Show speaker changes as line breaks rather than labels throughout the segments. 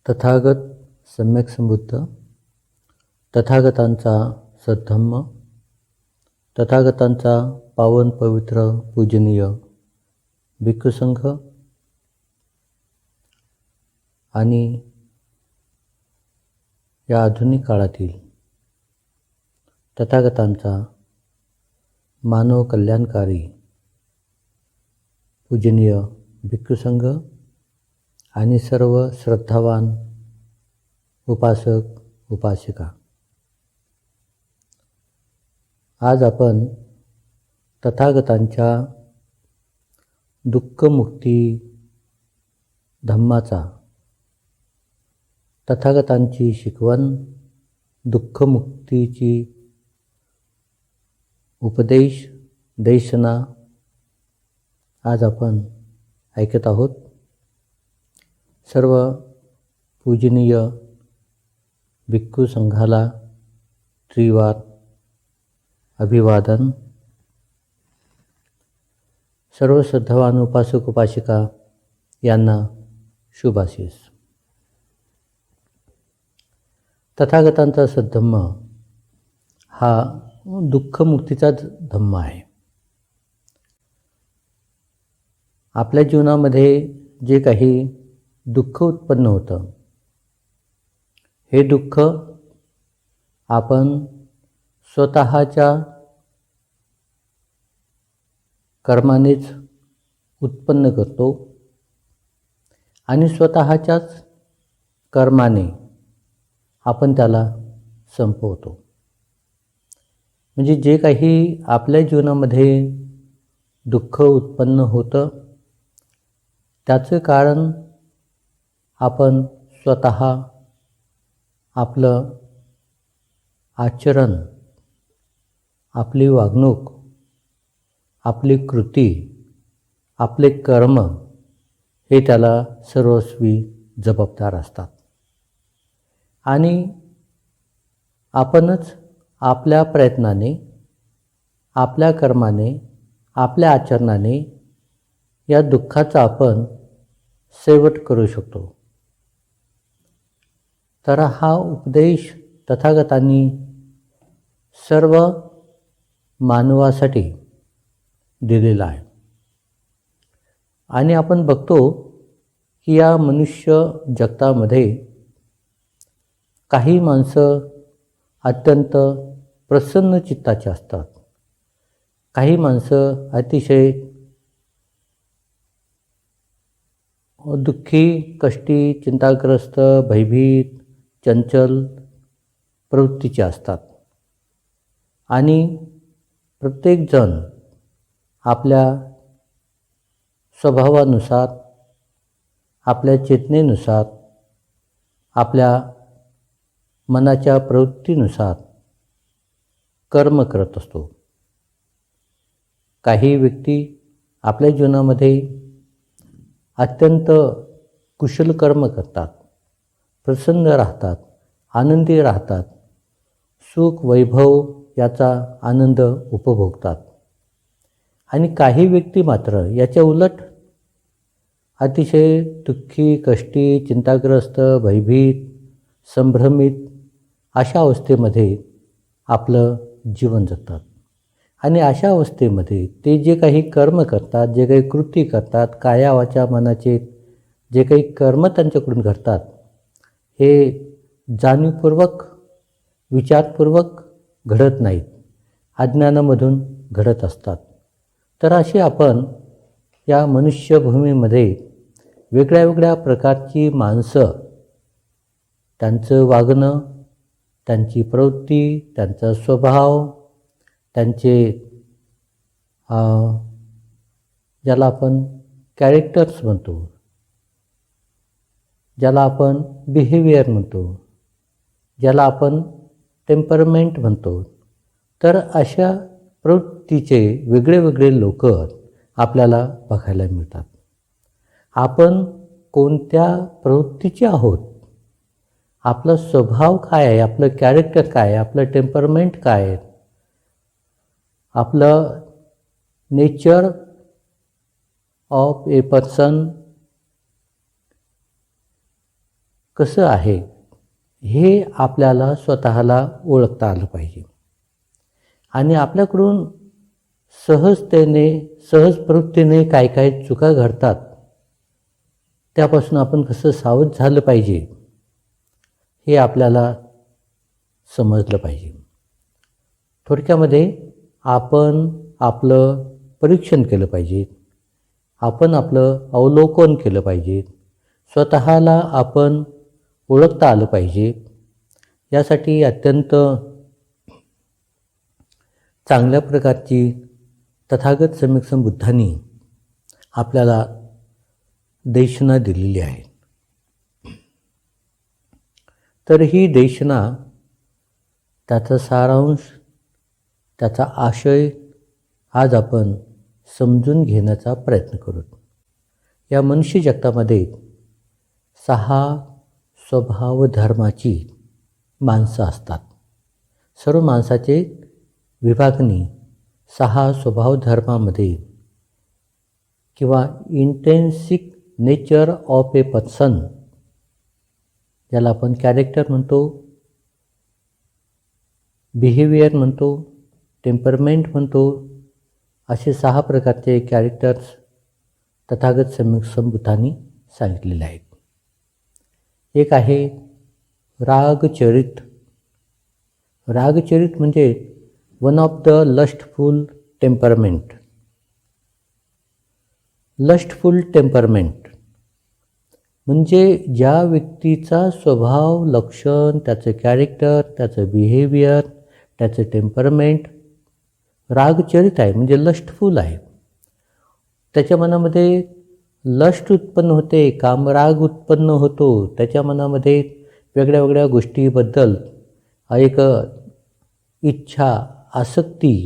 तथागत सम्यक संबुद्ध, तथागतांचा सद्धम्म, तथागतांचा पावन पवित्र पूजनीय भिक्खुसंघ आणि या आधुनिक काळातील तथागतांचा मानव कल्याणकारी पूजनीय भिक्खुसंघ आणि सर्व श्रद्धावान उपासक उपासिका, आज आपण तथागतांच्या दुःखमुक्ती धम्माचा, तथागतांची शिकवण दुःखमुक्तीची उपदेश देशना आज आपण ऐकत आहोत. सर्व पूजनीय भिक्खू संघाला त्रिवार अभिवादन. सर्व श्रद्धावान उपासक उपासिका यांना शुभाशीष. तथागतांचा सद्धम्म हा दुःखमुक्तीचाच धम्म आहे. आपल्या जीवनामध्ये जे काही दुःख उत्पन्न होतं, हे दुःख आपण स्वतःच्या कर्मानेच उत्पन्न करतो आणि स्वतःच्याच कर्माने आपण त्याला संपवतो. म्हणजे जे काही आपल्या जीवनामध्ये दुःख उत्पन्न होतं, त्याचं कारण आपण स्वतः आपलं आचरण, आपली वागणूक, आपली कृती, आपले कर्म हे त्याला सर्वस्वी जबाबदार असतात. आणि आपणच आपल्या प्रयत्नाने, आपल्या कर्माने, आपल्या आचरणाने या दुःखाचा आपण शेवट करू शकतो. तर हा उपदेश तथागतांनी सर्व मानवासाठी दिलेला आहे. आणि आपण बघतो की या मनुष्य जगतामध्ये काही माणसं अत्यंत प्रसन्न चित्ताचे असतात, काही माणसं अतिशय दुःखी, कष्टी, चिंताग्रस्त, भयभीत, चंचल प्रवृत्तीचे असतात. आणि प्रत्येकजण आपल्या स्वभावानुसार, आपल्या चेतनेनुसार, आपल्या मनाच्या प्रवृत्तीनुसार कर्म करत असतो. काही व्यक्ती आपल्या जीवनामध्ये अत्यंत कुशल कर्म करतात, प्रसन्न राहतात, आनंदी राहतात, सुख वैभव याचा आनंद उपभोगतात. आणि काही व्यक्ती मात्र याच्या उलट अतिशय दुःखी, कष्टी, चिंताग्रस्त, भयभीत, संभ्रमित अशा अवस्थेमध्ये आपलं जीवन जगतात. आणि अशा अवस्थेमध्ये ते जे काही कर्म करतात, जे काही कृती करतात, काया वाचा मनाचे जे काही कर्म त्यांच्याकडून घडतात, हे जाणीवपूर्वक, विचारपूर्वक घडत नाहीत, अज्ञानामधून घडत असतात. तर अशी आपण या मनुष्यभूमीमध्ये वेगळ्या वेगळ्या प्रकारची माणसं, त्यांचं वागणं, त्यांची प्रवृत्ती, त्यांचा स्वभाव, त्यांचे ज्याला आपण कॅरेक्टर्स म्हणतो, ज्याला आपण बिहेवियर म्हणतो, ज्याला आपण टेम्परमेंट म्हणतो, तर अशा प्रवृत्तीचे वेगळे वेगळे लोक आपल्याला बघायला मिळतात. आपण कोणत्या प्रवृत्तीचे आहोत, आपला स्वभाव काय आहे, आपलं कॅरेक्टर काय आहे, आपलं टेम्परमेंट काय आहे, आपलं नेचर ऑफ ए पर्सन कसं आहे हे आपल्याला स्वतःला ओळखता आलं पाहिजे. आणि आपल्याकडून सहजतेने सहज प्रवृत्तीने काय काय चुका घडतात त्यापासून आपण कसं सावध झालं पाहिजे हे आपल्याला समजलं पाहिजे. थोडक्यामध्ये आपण आपलं परीक्षण केलं पाहिजे, आपण आपलं अवलोकन केलं पाहिजे, स्वतःला आपण ओळखता आलं पाहिजे. यासाठी अत्यंत चांगल्या प्रकारची तथागत सम्यक संबुद्धांनी आपल्याला देशना दिलेली आहे. तर ही देशना, त्याचा सारांश, त्याचा आशय आज आपण समजून घेण्याचा प्रयत्न करू. या मनुष्य जगतामध्ये 6 स्वभाव धर्माची माणसं असतात. सर्व माणसाचे विभागणी 6 स्वभाव धर्मामध्ये किंवा इंटेन्सिक नेचर ऑफ ए पर्सन, ज्याला आपण कॅरेक्टर म्हणतो, बिहेवियर म्हणतो, टेम्परमेंट म्हणतो, असे 6 प्रकारचे कॅरेक्टर्स तथागत सम्यक संबुद्धांनी सांगितलेले आहेत. एक आहे रागचरित. रागचरित म्हणजे one of the lustful temperament. Lustful temperament म्हणजे ज्या व्यक्तीचा स्वभाव, लक्षण, त्याचं कॅरेक्टर, त्याचं बिहेवियर, त्याचं टेम्परमेंट रागचरित आहे, म्हणजे लस्टफुल आहे. त्याच्या मनामध्ये लस्ट उत्पन्न होते, कामराग उत्पन्न होतो. त्याच्या मनामध्ये वेगळ्या वेगळ्या गोष्टीबद्दल एक इच्छा, आसक्ती,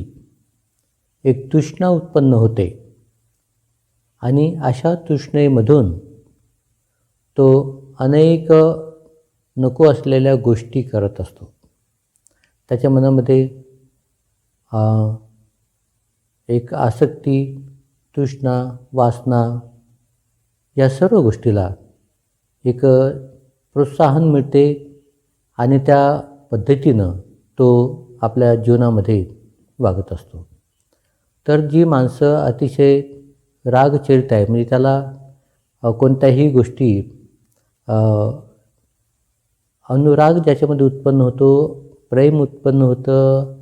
एक तृष्णा उत्पन्न होते. आणि अशा तृष्णेमधून तो अनेक नको असलेल्या गोष्टी करत असतो. त्याच्या मनामध्ये एक आसक्ती, तृष्णा, वासना या सर्व गोष्टीला एक प्रोत्साहन मिळते आणि त्या पद्धतीनं तो आपल्या जीवनामध्ये वागत असतो. तर जी माणसं अतिशय रागचरित आहे, म्हणजे त्याला कोणत्याही गोष्टी अनुराग ज्याच्यामध्ये उत्पन्न होतो, प्रेम उत्पन्न होतं,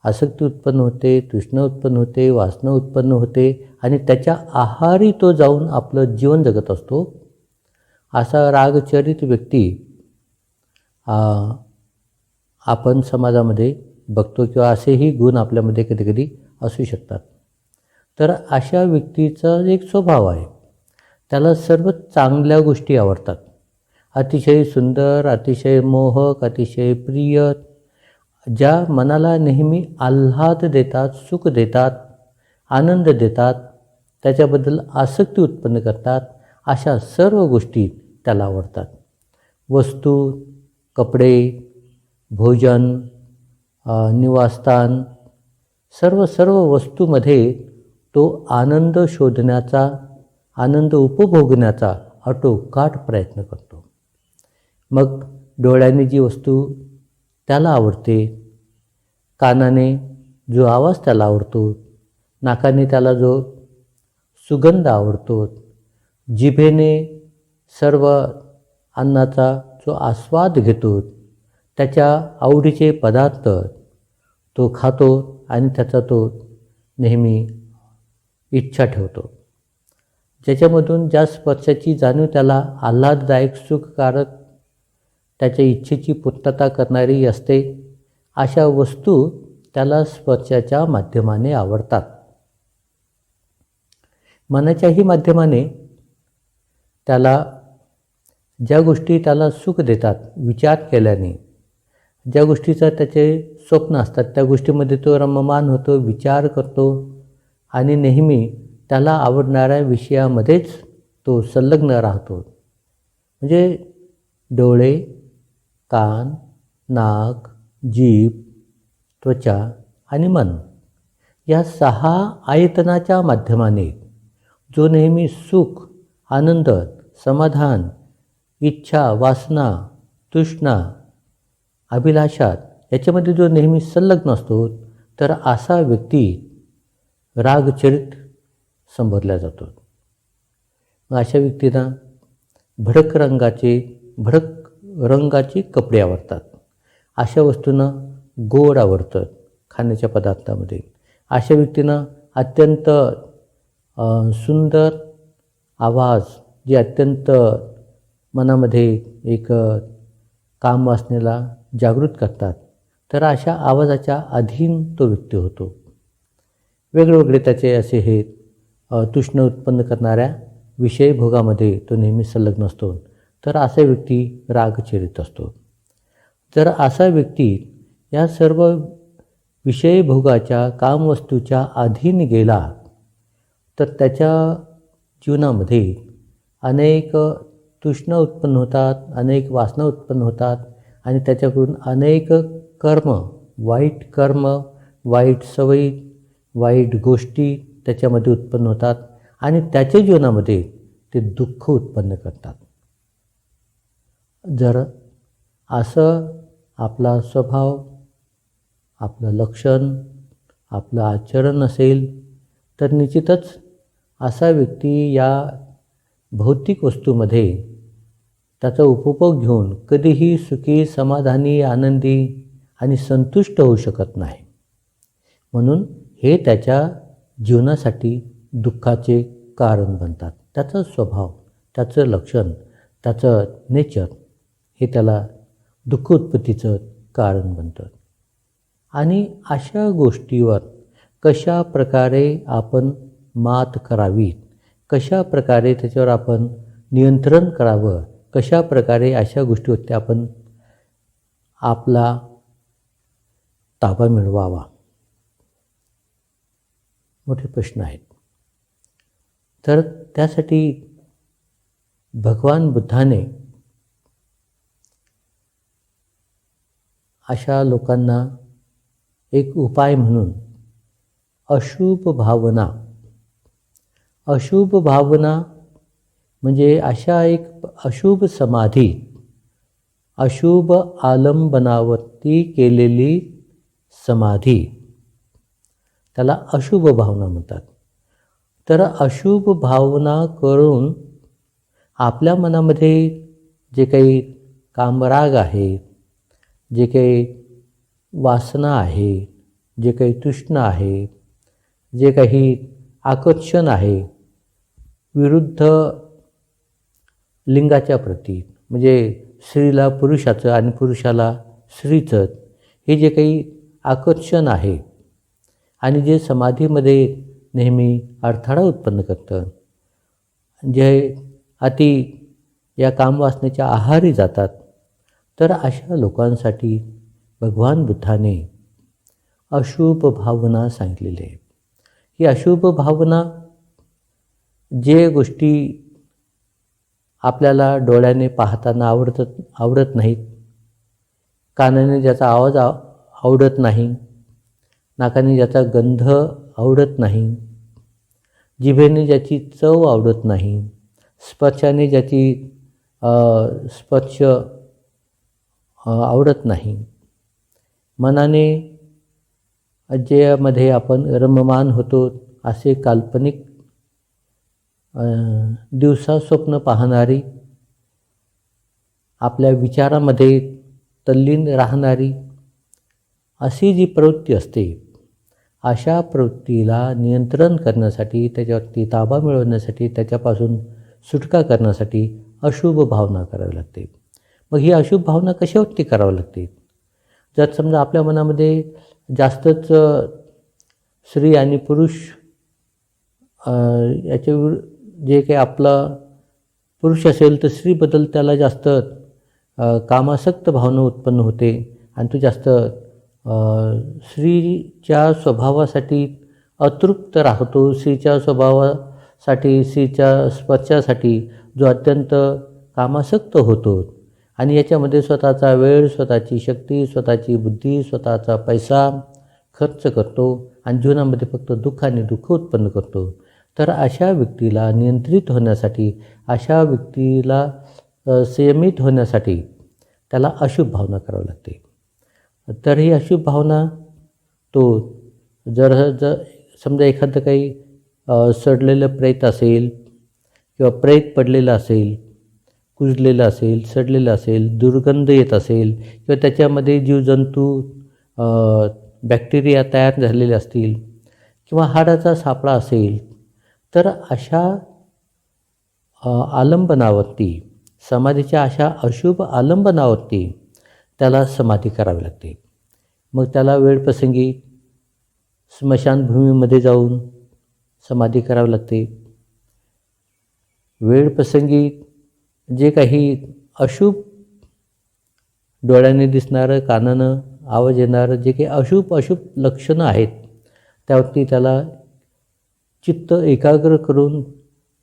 आसक्ती उत्पन्न होते, तृष्णा उत्पन्न होते, वासना उत्पन्न होते आणि त्याच्या आहारी तो जाऊन आपलं जीवन जगत असतो. असा रागचरित व्यक्ती आपण समाजामध्ये बघतो किंवा असेही गुण आपल्यामध्ये कधी कधी असू शकतात. तर अशा व्यक्तीचा एक स्वभाव आहे, त्याला सर्व चांगल्या गोष्टी आवडतात. अतिशय सुंदर, अतिशय मोहक, अतिशय प्रिय, ज्या मनाला नेहमी आल्हाद देतात, सुख देतात, आनंद देतात, त्याच्याबद्दल आसक्ती उत्पन्न करतात, अशा सर्व गोष्टी त्याला आवडतात. वस्तू, कपडे, भोजन, निवासस्थान, सर्व वस्तूमध्ये तो आनंद शोधण्याचा, आनंद उपभोगण्याचा आटोकाट प्रयत्न करतो. मग डोळ्याने जी वस्तू त्याला आवडते, कानाने जो आवाज त्याला आवडतो, नाकाने त्याला जो सुगंध आवडतो, जिभेने सर्व अन्नाचा जो आस्वाद घेतो, त्याच्या आवडीचे पदार्थ तो खातो आणि त्याचा तो नेहमी इच्छा ठेवतो. ज्याच्यामधून ज्या स्पर्शाची जाणीव त्याला आल्हाददायक, सुखकारक, त्याच्या इच्छेची पूर्तता करणारी असते, अशा वस्तू त्याला स्पर्शाच्या माध्यमाने आवडतात. मनाच्याही माध्यमाने त्याला ज्या गोष्टी त्याला सुख देतात, विचार केल्याने ज्या गोष्टीचा त्याचे स्वप्न असतात, त्या गोष्टीमध्ये तो रममान होतो, विचार करतो आणि नेहमी त्याला आवडणाऱ्या विषयामध्येच तो संलग्न राहतो. म्हणजे डोळे, कान, नाक, जीभ, त्वचा आणि मन या 6 आयतनाच्या माध्यमाने जो नेहमी सुख, आनंद, समाधान इच्छा, वासना, तृष्णा, अभिलाषा याच्यामध्ये जो नेहमी संलग्न असतो, तर असा व्यक्ती रागचरित संबोधला जातो. मग अशा व्यक्तींना भडक रंगाचे कपडे आवडतात. अशा वस्तूंना गोड आवडतं खाण्याच्या पदार्थामध्ये. अशा व्यक्तींना अत्यंत सुंदर आवाज जे अत्यंत मनामध्ये एक काम वासनेला जागृत करतात, तर अशा आवाजाच्या अधीन तो व्यक्ती होतो. वेगवेगळे त्याचे असे हे तृष्ण उत्पन्न करणाऱ्या विषय भोगामध्ये तो नेहमी संलग्न असतो, तर असा व्यक्ती रागचरित असतो. जर असा व्यक्ती या सर्व विषय भोगाच्या कामवस्तूच्या अधीन गेला, तर त्याच्या जीवनामध्ये अनेक तृष्णा उत्पन्न होतात, अनेक वासना उत्पन्न होतात आणि त्याच्याकडून अनेक कर्म, वाईट सवयी, वाईट गोष्टी त्याच्यामध्ये उत्पन्न होतात आणि त्याच्या जीवनामध्ये ते दुःख उत्पन्न करतात. जर असं आपला स्वभाव, आपलं लक्षण, आपलं आचरण असेल, तर निश्चितच असा व्यक्ती या भौतिक वस्तूमध्ये त्याचा उपभोग घेऊन कधीही सुखी, समाधानी, आनंदी आणि संतुष्ट होऊ शकत नाही. म्हणून हे त्याच्या जीवनासाठी दुःखाचे कारण बनतात. त्याचा स्वभाव, त्याचं लक्षण, त्याचं नेचर हे त्याला दुःख उत्पत्तीचं कारण बनतं. आणि अशा गोष्टीवर कशा प्रकारे आपण मात करावी, कशा प्रकारे त्याच्यावर आपण नियंत्रण करावं, कशा प्रकारे अशा गोष्टीवरती आपण आपला ताबा मिळवावा, मोठे प्रश्न आहेत. तर त्यासाठी भगवान बुद्धाने अशा लोकांना एक उपाय म्हणून अशुभ भावना म्हणजे अशा एक अशुभ समाधी, अशुभ आलंबनावरती केलेली समाधी, त्याला अशुभ भावना म्हणतात. तर अशुभ भावना करून आपल्या मनामध्ये जे काही कामराग आहे, जे काही वासना आहे, जे काही तृष्णा आहे, जे काही आकर्षण आहे विरुद्ध लिंगाच्या प्रती, म्हणजे स्त्रीला पुरुषाचं आणि पुरुषाला स्त्रीचं हे जे काही आकर्षण आहे आणि जे समाधीमध्ये नेहमी अडथळा उत्पन्न करतं, जे या कामवासनेच्या आहारी जातात, तर अशा लोकांसाठी भगवान बुद्धाने अशुभ भावना सांगितलेली आहे. ही अशुभ भावना जे गोष्टी आपल्याला डोळ्याने पाहताना आवडत नाहीत, कानाने ज्याचा आवाज आवडत नाही, नाकाने ज्याचा गंध आवडत नाही, जिभेने ज्याची चव आवडत नाही, स्पर्शाने ज्याची स्पर्श आवडत नाही, मनाने ज्यामध्ये आपण रममान होतो असे काल्पनिक दिवसा स्वप्न पाहणारी, आपल्या विचारामध्ये तल्लीन राहणारी अशी जी प्रवृत्ती असते, अशा प्रवृत्तीला नियंत्रण करण्यासाठी, त्याच्यावरती ताबा मिळवण्यासाठी, त्याच्यापासून सुटका करण्यासाठी अशुभ भावना करावी लागते. मग ही अशुभ भावना कशावरती करावी लागते? जर समजा आपल्या मनामध्ये जास्तच स्त्री आणि पुरुष याच्या जे काही आपला पुरुष असेल तर स्त्रीबद्दल त्याला जास्त कामासक्त भावना उत्पन्न होते आणि तो जास्त स्त्रीच्या स्वभावासाठी अतृप्त राहतो. स्त्रीच्या स्वभावासाठी, स्त्रीच्या स्पर्शासाठी जो अत्यंत कामासक्त होतो आणि याच्यामध्ये स्वतःचा वेळ, स्वतःची शक्ती, स्वतःची बुद्धी, स्वतःचा पैसा खर्च करतो आणि जीवनामध्ये फक्त दुःख आणि दुःख उत्पन्न करतो. तर अशा व्यक्तीला नियंत्रित होण्यासाठी, अशा व्यक्तीला संयमित होण्यासाठी त्याला अशुभ भावना करावी लागते. तर ही अशुभ भावना तो जर समजा एखादं काही सडलेलं प्रेत असेल किंवा प्रेत पडलेलं असेल, कुजलेलं असेल, सडलेलं असेल, दुर्गंध येत असेल किंवा त्याच्यामध्ये जीवजंतू बॅक्टेरिया तयार झालेले असतील किंवा हाडाचा सापळा असेल, तर अशा आलंबनावरती, समाधीच्या अशा अशुभ आलंबनावरती त्याला समाधी करावी लागते. मग त्याला वेळप्रसंगी स्मशानभूमीमध्ये जाऊन समाधी करावी लागते. वेळप्रसंगी जे काही अशुभ डोळ्याने दिसणारं, कानानं आवाज येणारं जे काही अशुभ लक्षणं आहेत, त्यावरती त्याला चित्त एकाग्र करून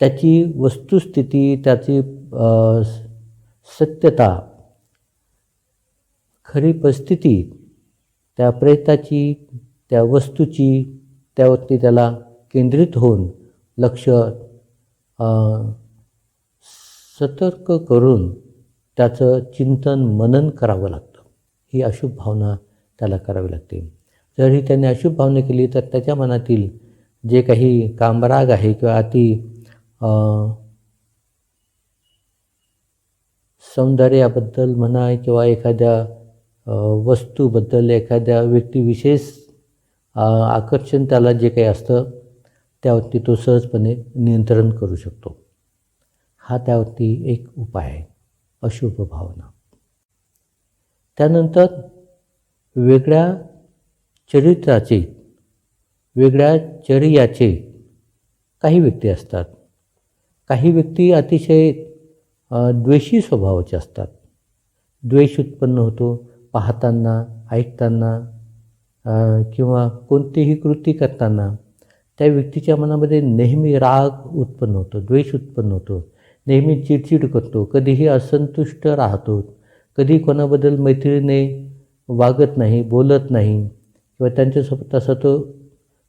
त्याची वस्तुस्थिती, त्याची सत्यता, खरी परिस्थिती, त्या प्रेताची, त्या वस्तूची, त्यावरती त्याला केंद्रित होऊन लक्ष सतर्क करून त्याचं चिंतन मनन करावं लागतं. ही अशुभ भावना त्याला करावी लागते. जर ही त्याने अशुभ भावना केली तर त्याच्या मनातील जे काही कामराग आहे किंवा सौंदर्याबद्दल म्हणा किंवा एखाद्या वस्तूबद्दल, एखाद्या व्यक्तिविशेष आकर्षण त्याला जे काही असतं त्यावरती तो सहजपणे नियंत्रण करू शकतो. हा त्यावरती एक उपाय आहे, अशुभ भावना. त्यानंतर वेगळ्या चरित्राचे, वेगळ्या चर्याचे काही व्यक्ती असतात. काही व्यक्ती अतिशय द्वेषी स्वभावाचे असतात. द्वेष उत्पन्न होतो पाहताना, ऐकताना किंवा कोणतीही कृती करताना. त्या व्यक्तीच्या मनामध्ये नेहमी राग उत्पन्न होतो, द्वेष उत्पन्न होतो, नेहमी चिडचिड करतो, कधीही असंतुष्ट राहतो, कधी कोणाबद्दल मैत्रीने वागत नाही, बोलत नाही किंवा त्यांच्यासोबत असा तो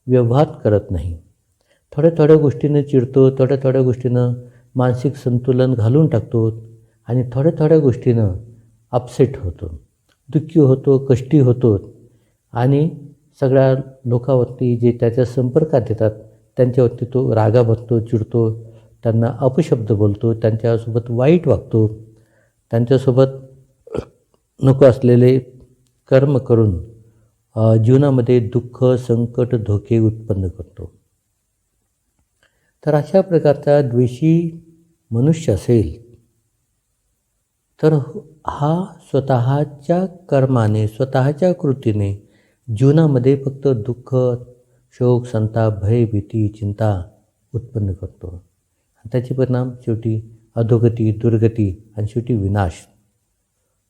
व्यवहार करत नाही. थोड्या गोष्टीनं चिडतो, थोड्या गोष्टीनं मानसिक संतुलन घालून टाकतो आणि थोड्या गोष्टीनं अपसेट होतो, दुःखी होतो, कष्टी होतो आणि सगळ्या लोकांवरती जे त्याच्या संपर्कात येतात त्यांच्यावरती तो रागा भरतो, चिडतो, त्यांना अपशब्द बोलतो, त्यांच्यासोबत वाईट वागतो, त्यांच्यासोबत नको असलेले कर्म करून जीवनामध्ये दुःख, संकट, धोके उत्पन्न करतो. तर अशा प्रकारचा द्वेषी मनुष्य असेल तर हा स्वतःच्या कर्माने, स्वतःच्या कृतीने जीवनामध्ये फक्त दुःख, शोक, संताप, भय, भीती, चिंता उत्पन्न करतो. त्याचे परिणाम शेवटी अधोगती, दुर्गती आणि शेवटी विनाश.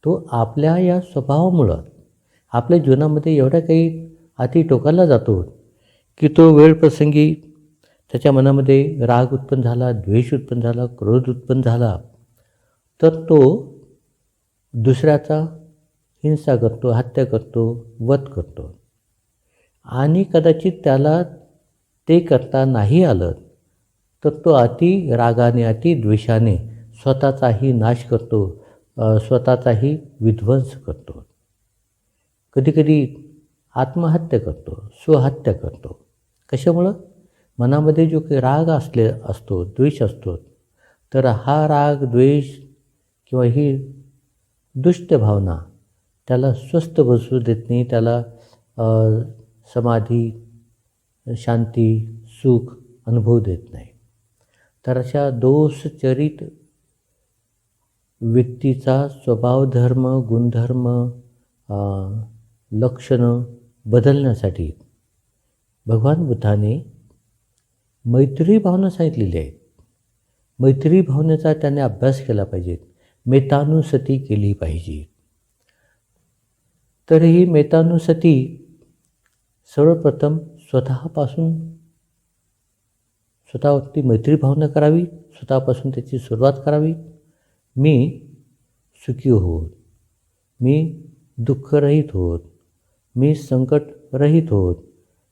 तो आपल्या या स्वभावामुळं आपल्या जीवनामध्ये एवढ्या काही अति टोकाला जातो की तो वेळप्रसंगी त्याच्या मनामध्ये राग उत्पन्न झाला, द्वेष उत्पन्न झाला, क्रोध उत्पन्न झाला तर तो दुसऱ्याचा हिंसा करतो, हत्या करतो, वध करतो. आणि कदाचित त्याला ते करता नाही आलं तर तो अति रागाने, अति द्वेषाने स्वतःचाही नाश करतो, स्वतःचाही विध्वंस करतो. कधीकधी आत्महत्या करतो, स्वहत्या करतो. कशामुळं? मनामध्ये जो काही राग असतो, द्वेष असतो, तर हा राग, द्वेष किंवा ही दुष्ट भावना त्याला स्वस्थ बसू देत नाही, त्याला समाधी, शांती, सुख अनुभव देत नाही. तर अशा दोषचरित व्यक्तीचा स्वभाव, धर्म, गुणधर्म, लक्षणं बदलण्यासाठी भगवान बुद्धाने मैत्री भावना सांगितलेली आहे. मैत्री भावनेचा त्याने अभ्यास केला पाहिजे, मेतानुसती केली पाहिजे. तर ही मेतानुसती सर्वप्रथम स्वतःवरती मैत्री भावना करावी, स्वतःपासून त्याची सुरुवात करावी. मी सुखी होत, मी दुःखरहित होत, मी संकटरहित होत,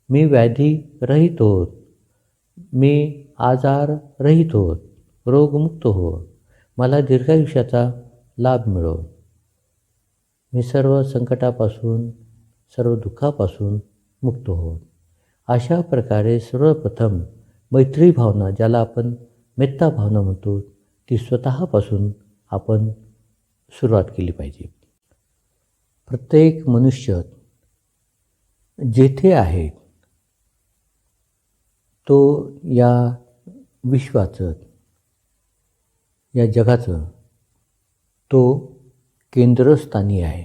मी व्याधी रहित होत, मी आजार रहित होत, रोगमुक्त होत. मला दीर्घायुष्याचा लाभ मिळो, मी सर्व संकटापासून सर्व दुःखापासून मुक्त हो. अशा प्रकारे सर्वप्रथम मैत्री भावना, ज्याला आपण मेत्ता भावना म्हणतो, ती स्वतःपासून आपण सुरुवात केली पाहिजे. प्रत्येक मनुष्य जेथे आहे तो या विश्वाचं, या जगाचं तो केंद्रस्थानी आहे,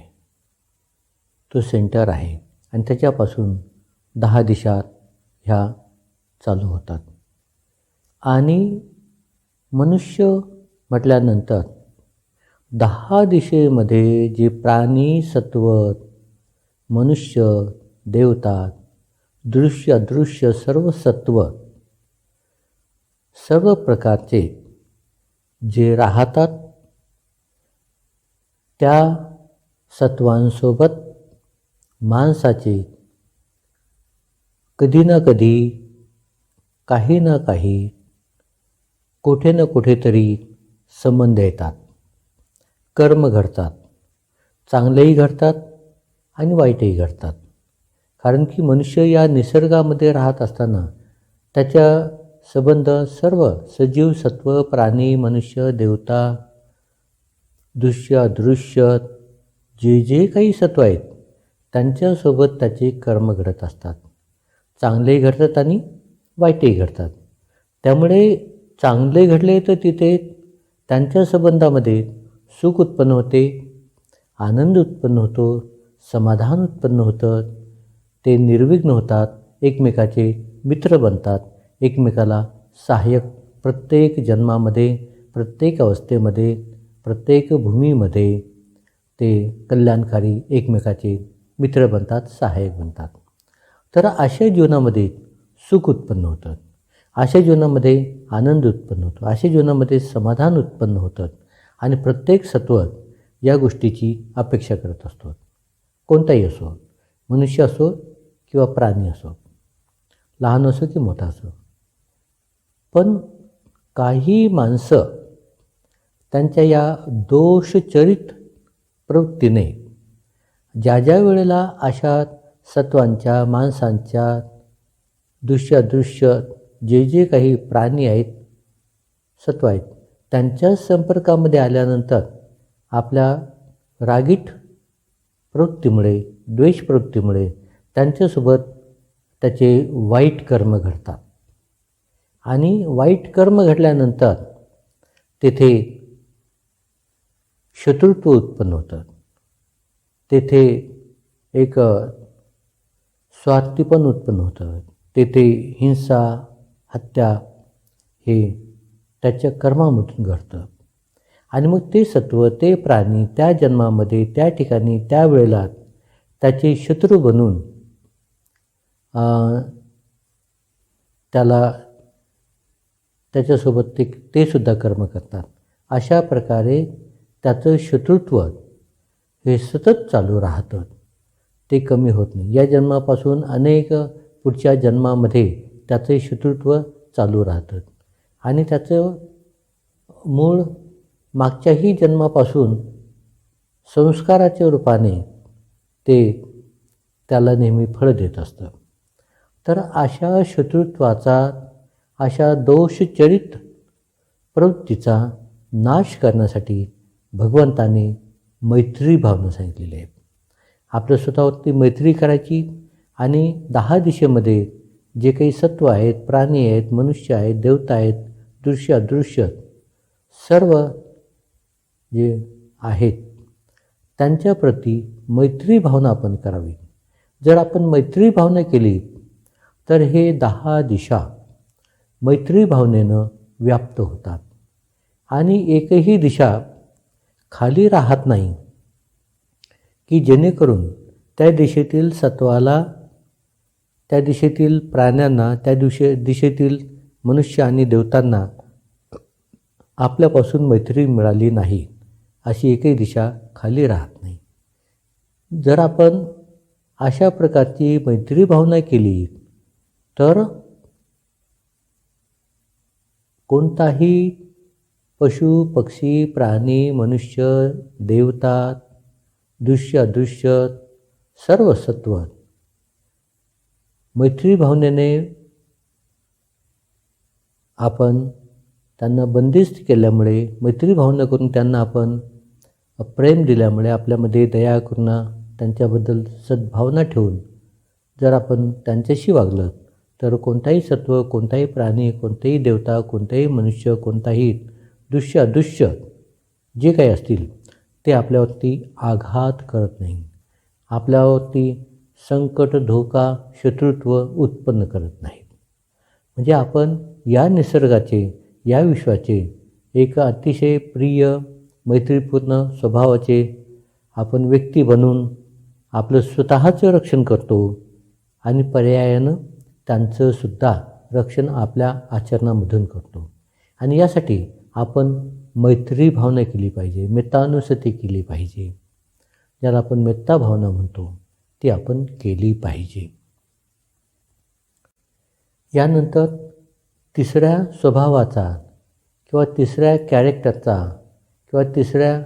तो सेंटर आहे आणि त्याच्यापासून 10 दिशा ह्या चालू होतात. आणि मनुष्य म्हटल्यानंतर 10 दिशेमध्ये जे प्राणी, सत्व, मनुष्य, देवता, दृश्य अदृश्य सर्व सत्व, सर्व प्रकारचे जे राहतात, त्या सत्वांसोबत माणसाचे कधी ना कधी, काही ना काही, कुठे ना कुठेतरी संबंध येतात, कर्म घडतात, चांगलेही घडतात आणि वाईटही घडतात. कारण की मनुष्य या निसर्गामध्ये राहत असताना त्याच्या संबंध सर्व सजीव, सत्व, प्राणी, मनुष्य, देवता, दृश्य अदृश्य जे जे काही सत्व आहेत त्यांच्यासोबत त्याचे कर्म घडत असतात. चांगलेही घडतात आणि वाईटही घडतात. त्यामुळे चांगले घडले तर तिथे त्यांच्या संबंधामध्ये सुख उत्पन्न होते, आनंद उत्पन्न होतो, समाधान उत्पन्न होतं, ते निर्विघ्न होतात, एकमेकाचे मित्र बनतात, एकमेकाला सहाय्यक, प्रत्येक जन्मामध्ये, प्रत्येक अवस्थेमध्ये, प्रत्येक भूमीमध्ये ते कल्याणकारी एकमेकाचे मित्र बनतात, सहाय्यक बनतात. तर अशा जीवनामध्ये सुख उत्पन्न होतं, अशा जीवनामध्ये आनंद उत्पन्न होतो, अशा जीवनामध्ये समाधान उत्पन्न होतं आणि प्रत्येक सत्व या गोष्टीची अपेक्षा करत असतो. कोणताही असो, मनुष्य असो किंवा प्राणी असो, लहान असो की मोठा असो. पण काही माणसं त्यांच्या या दोषचरित प्रवृत्तीने ज्या ज्या वेळेला अशा सत्वांच्या, माणसांच्या, दृश्य अदृश्य जे जे काही प्राणी आहेत, सत्व आहेत, त्यांच्या संपर्कामध्ये आल्यानंतर आपल्या रागीट प्रवृत्तीमुळे, द्वेष प्रवृत्तीमुळे त्यांच्यासोबत त्याचे वाईट कर्म घडतात. आणि वाईट कर्म घडल्यानंतर तेथे शत्रुत्व उत्पन्न होतं, तेथे एक स्वार्थीपण उत्पन्न होतं, तेथे हिंसा, हत्या हे त्याच्या कर्मामधून घडतं. आणि मग ते सत्व, ते प्राणी त्या जन्मामध्ये, त्या ठिकाणी, त्या वेळेला त्याचे शत्रू बनून त्याच्यासोबत ते सुद्धा कर्म करतात. अशा प्रकारे त्याचं शत्रुत्व हे सतत चालू राहतं, ते कमी होत नाही. या जन्मापासून अनेक पुढच्या जन्मामध्ये त्याचं शत्रुत्व चालू राहतं आणि त्याचं मूळ मागच्याही जन्मापासून संस्काराच्या रूपाने ते त्याला नेहमी फळ देत असतं. तर अशा शत्रुत्वाचा, अशा दोषचरित प्रवृत्तीचा नाश करण्यासाठी भगवंताने मैत्री भावना सांगितलेली आहे. आपल्या स्वतःवरती मैत्री करायची आणि 10 दिशेमध्ये जे काही सत्व आहेत, प्राणी आहेत, मनुष्य आहेत, देवता आहेत, दृश्य अदृश्य सर्व जे आहेत त्यांच्याप्रती मैत्री भावना आपण करावी. जर आपण मैत्री भावना केली तर हे 10 दिशा मैत्री भावनेनं व्याप्त होतात आणि एकही दिशा खाली राहत नाही, की जेणेकरून त्या दिशेतील सत्वाला, त्या दिशेतील प्राण्यांना, त्या दिशेतील मनुष्य आणि देवतांना आपल्यापासून मैत्री मिळाली नाही, अशी एकही दिशा खाली राहत नाही. जर आपण अशा प्रकारची मैत्री भावना केली तर कोणताही पशु पक्षी प्राणी मनुष्य देवता दृश्य अदृश्य सर्व सत्व मैत्री भावनेने आपण त्यांना बंदिस्त केल्यामुळे, मैत्री भावना करून त्यांना आपण प्रेम दिल्यामुळे, आपल्यामध्ये दया करुणा त्यांच्याबद्दल सद्भावना ठेवून जर आपण त्यांच्याशी वागलं तर कोणताही सत्व, कोणताही प्राणी, कोणताही देवता, कोणताही मनुष्य, कोणताही दृश्य अदृश्य जे काही असतील ते आपल्यावरती आघात करत नाही, आपल्यावरती संकट, धोका, शत्रुत्व उत्पन्न करत नाहीत. म्हणजे आपण या निसर्गाचे, या विश्वाचे एक अतिशय प्रिय मैत्रीपूर्ण स्वभावाचे आपण व्यक्ती बनून आपलं स्वतःचं रक्षण करतो आणि पर्यायानं त्यांचंसुद्धा रक्षण आपल्या आचरणामधून करतो. आणि यासाठी आपण मैत्री भावना केली पाहिजे, मित्रानुसती केली पाहिजे, ज्याला आपण मेत्ता भावना म्हणतो ती आपण केली पाहिजे. यानंतर तिसऱ्या स्वभावाचा किंवा तिसऱ्या कॅरेक्टरचा किंवा तिसऱ्या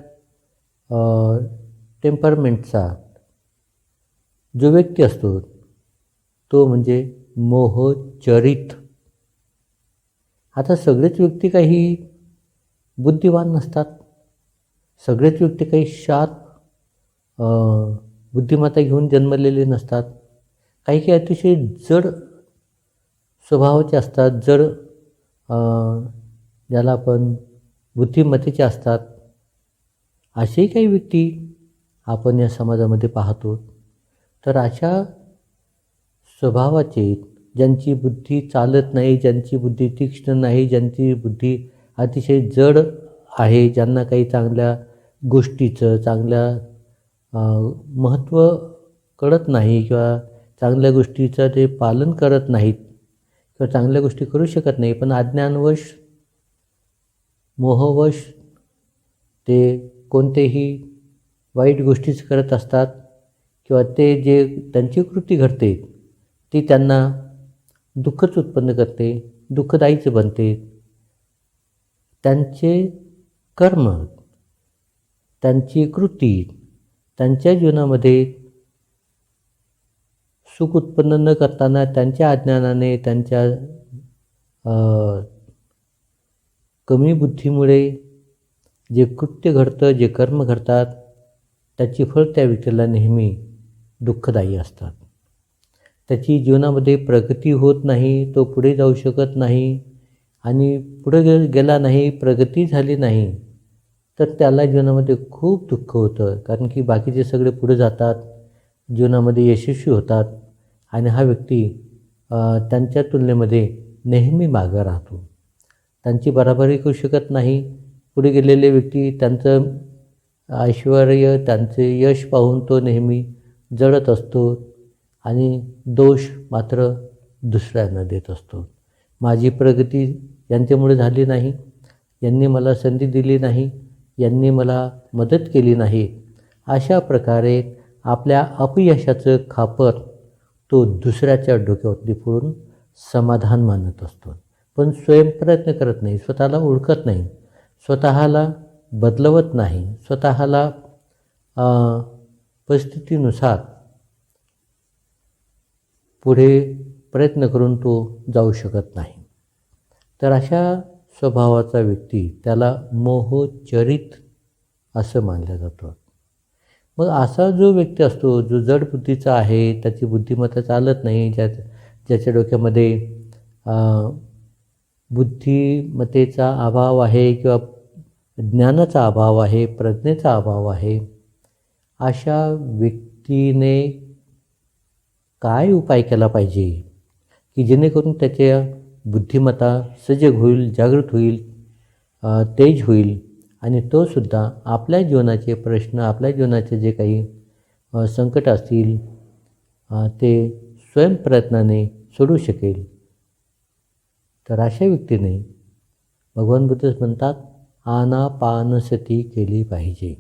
टेम्परमेंटचा जो व्यक्ती असतो तो म्हणजे मोहचरित. आता सगळेच व्यक्ती काही बुद्धिवान नसतात, सगळेच व्यक्ती काही शार्प बुद्धिमत्ता घेऊन जन्मलेले नसतात, काही काही अतिशय जड स्वभावाचे असतात, जड ज्याला आपण बुद्धिमत्तेचे असतात. असेही काही व्यक्ती आपण या समाजामध्ये पाहतो. तर अशा स्वभावाचे, ज्यांची बुद्धी चालत नाही, ज्यांची बुद्धी तीक्ष्ण नाही, ज्यांची बुद्धी अतिशय जड आहे, ज्यांना काही चांगल्या गोष्टीचं, चांगल्या महत्त्व कळत नाही किंवा चांगल्या गोष्टीचं ते पालन करत नाहीत किंवा चांगल्या गोष्टी करू शकत नाही, पण अज्ञानवश, मोहवश ते कोणतेही वाईट गोष्टीच करत असतात किंवा ते जे त्यांची कृती घडते ती त्यांना दुःखच उत्पन्न करते, दुःखदायीच बनते. त्यांचे कर्म, त्यांची कृती त्यांच्या जीवनामध्ये सुख उत्पन्न न करताना त्यांच्या अज्ञानाने, त्यांच्या कमी बुद्धीमुळे जे कृत्य घडतं, जे कर्म घडतात त्याची फळ त्या व्यक्तीला नेहमी दुःखदायी असतात. त्याची जीवनामध्ये प्रगती होत नाही, तो पुढे जाऊ शकत नाही आणि पुढे गेला नाही, प्रगती झाली नाही तर त्याला जीवनामध्ये खूप दुःख होतं. कारण की बाकीचे सगळे पुढे जातात, जीवनामध्ये यशस्वी होतात आणि हा व्यक्ती त्यांच्या तुलनेमध्ये नेहमी मागं राहतो, त्यांची बराबरी करू शकत नाही. पुढे गेलेले व्यक्ती त्यांचं ऐश्वर्य, त्यांचे यश पाहून तो नेहमी जळत असतो आणि दोष मात्र दुसऱ्यांना देत असतो. माझी प्रगती यांच्यामुळे झाली नाही, यांनी मला संधी दिली नाही, यांनी मला मदत केली नाही, अशा प्रकारे आपल्या अपयशाचं खापर तो दुसऱ्याच्या डोक्यावरती फोडून समाधान मानत असतो, पण स्वयंप्रयत्न करत नाही, स्वतःला ओळखत नाही, स्वतःला बदलवत नाही, स्वतःला परिस्थितीनुसार पुढे प्रयत्न करून तो जाऊ शकत नाही. तर अशा स्वभावाचा व्यक्ती त्याला मोहचरित असं मानलं जातं. मग असा जो व्यक्ती असतो जो जड बुद्धीचा आहे, त्याची बुद्धिमत्ता चालत नाही, ज्याच्या डोक्यामध्ये बुद्धिमत्तेचा अभाव आहे किंवा ज्ञानाचा अभाव आहे, प्रज्ञेचा अभाव आहे, अशा व्यक्तीने काय उपाय केला पाहिजे की जेणेकरून त्याच्या बुद्धिमत्ता सजग होईल, जागृत होईल, तेज होईल आणि तो सुद्धा आपल्या जीवनाचे प्रश्न, आपल्या जीवनाचे जे काही संकट असतील ते स्वयंप्रयत्नाने सोडवू शकेल. तर अशा व्यक्तीने भगवान बुद्ध म्हणतात आनापानसती केली पाहिजे.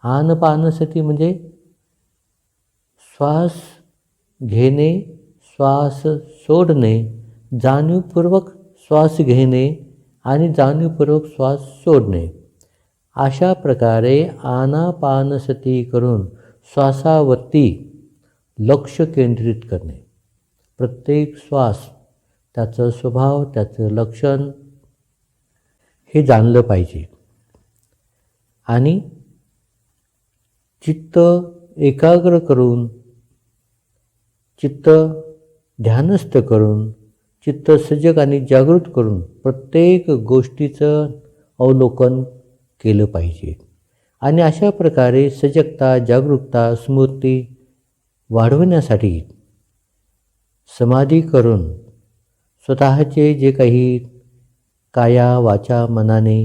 आनापानसती म्हणजे श्वास घेणे, श्वास सोडणे, जाणीवपूर्वक श्वास घेणे आणि जाणीवपूर्वक श्वास सोडणे. अशा प्रकारे आनापानसती करून श्वासावरती लक्ष केंद्रित करणे. प्रत्येक श्वास, त्याचं स्वभाव, त्याचं लक्षण हे जाणलं पाहिजे. आणि चित्त एकाग्र करून, चित्त ध्यानस्थ करून, चित्त सजग आणि जागृत करून प्रत्येक गोष्टीचं अवलोकन केलं पाहिजे. आणि अशा प्रकारे सजगता, जागरूकता, स्मृती वाढवण्यासाठी समाधी करून स्वतःचे जे काही काया, वाचा, मनाने